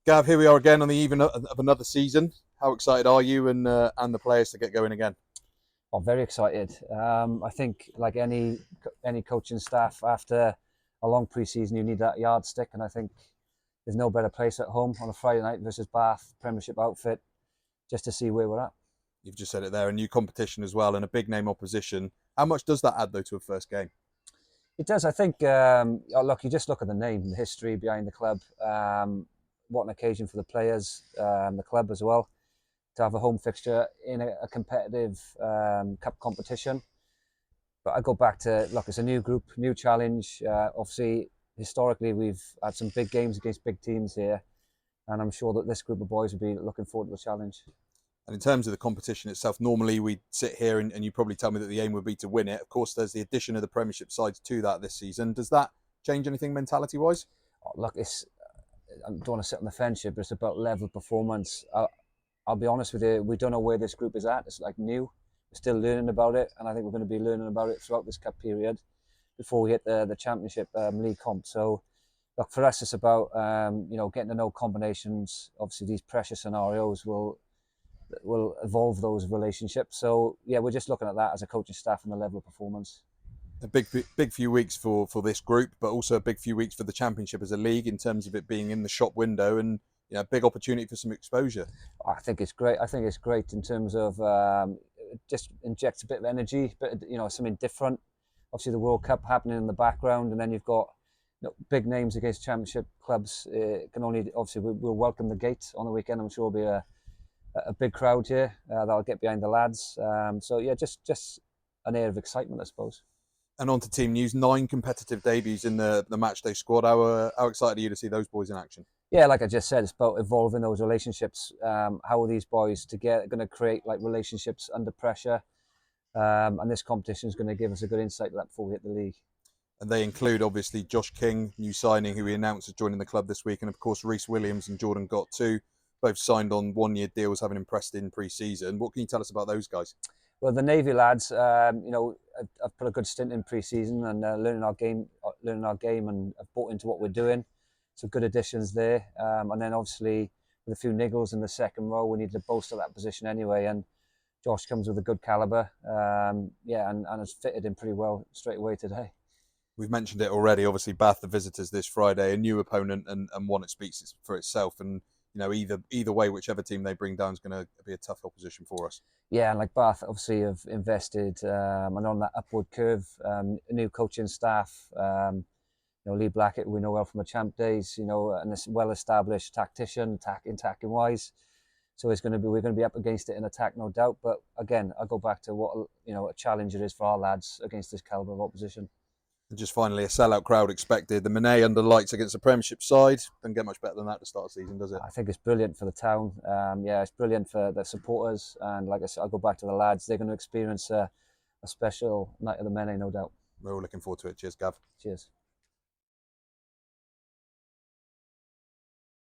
Gav, here we are again on the eve of another season. How excited are you and the players to get going again? I'm very excited. I think, like any coaching staff, after a long pre-season, you need that yardstick, and I think there's no better place at home on a Friday night versus Bath Premiership outfit, just to see where we're at. You've just said it there, a new competition as well and a big name opposition. How much does that add though to a first game? It does. I think. Look, you just look at the name, the history behind the club. What an occasion for the players, the club as well, to have a home fixture in a competitive cup competition. But I go back to, look, it's a new group, new challenge. Obviously, historically, we've had some big games against big teams here, and I'm sure that this group of boys will be looking forward to the challenge. And in terms of the competition itself, normally we sit here and you probably tell me that the aim would be to win it. Of course, there's the addition of the Premiership sides to that this season. Does that change anything mentality-wise? Oh, look, I don't want to sit on the fence here, but it's about level performance. I'll be honest with you, we don't know where this group is at. It's like new. We're still learning about it, and I think we're going to be learning about it throughout this cup period before we hit the Championship League comp. So, look, for us, it's about getting to know combinations. Obviously, these pressure scenarios will evolve those relationships. So, yeah, we're just looking at that as a coaching staff and the level of performance. A big few weeks for this group, but also a big few weeks for the Championship as a league in terms of it being in the shop window and a big opportunity for some exposure. I think it's great. I think it's great in terms of it just injects a bit of energy, but something different. Obviously, the World Cup happening in the background, and then you've got big names against Championship clubs. Can only obviously we'll welcome the gate on the weekend. I'm sure there'll be a big crowd here that'll get behind the lads. So yeah, just an air of excitement, I suppose. And on to team news, 9 competitive debuts in the matchday squad. How excited are you to see those boys in action? Yeah, like I just said, it's about evolving those relationships. How are these boys going to create like relationships under pressure? And this competition is going to give us a good insight to that before we hit the league. And they include obviously Josh King, new signing, who we announced is joining the club this week, and of course Reece Williams and Jordan Gott too, both signed on one-year deals, having impressed in pre-season. What can you tell us about those guys? Well, the Navy lads, I've put a good stint in pre-season and learning our game, and I've bought into what we're doing. So good additions there, and then obviously with a few niggles in the second row, we need to bolster that position anyway. And Josh comes with a good calibre, and has fitted in pretty well straight away today. We've mentioned it already. Obviously, Bath the visitors this Friday, a new opponent and one that speaks for itself. And either way, whichever team they bring down is going to be a tough opposition for us. Yeah, and like Bath, obviously have invested and on that upward curve, a new coaching staff. Lee Blackett, we know well from the champ days. And this well-established tactician, attacking wise. So we're going to be up against it in attack, no doubt. But again, I go back to what a challenge it is for our lads against this calibre of opposition. And just finally, a sellout crowd expected. The Monet under lights against the Premiership side. Doesn't get much better than that to start the season, does it? I think it's brilliant for the town. It's brilliant for the supporters. And like I said, I'll go back to the lads. They're going to experience a special night of the Monet, no doubt. We're all looking forward to it. Cheers, Gav. Cheers.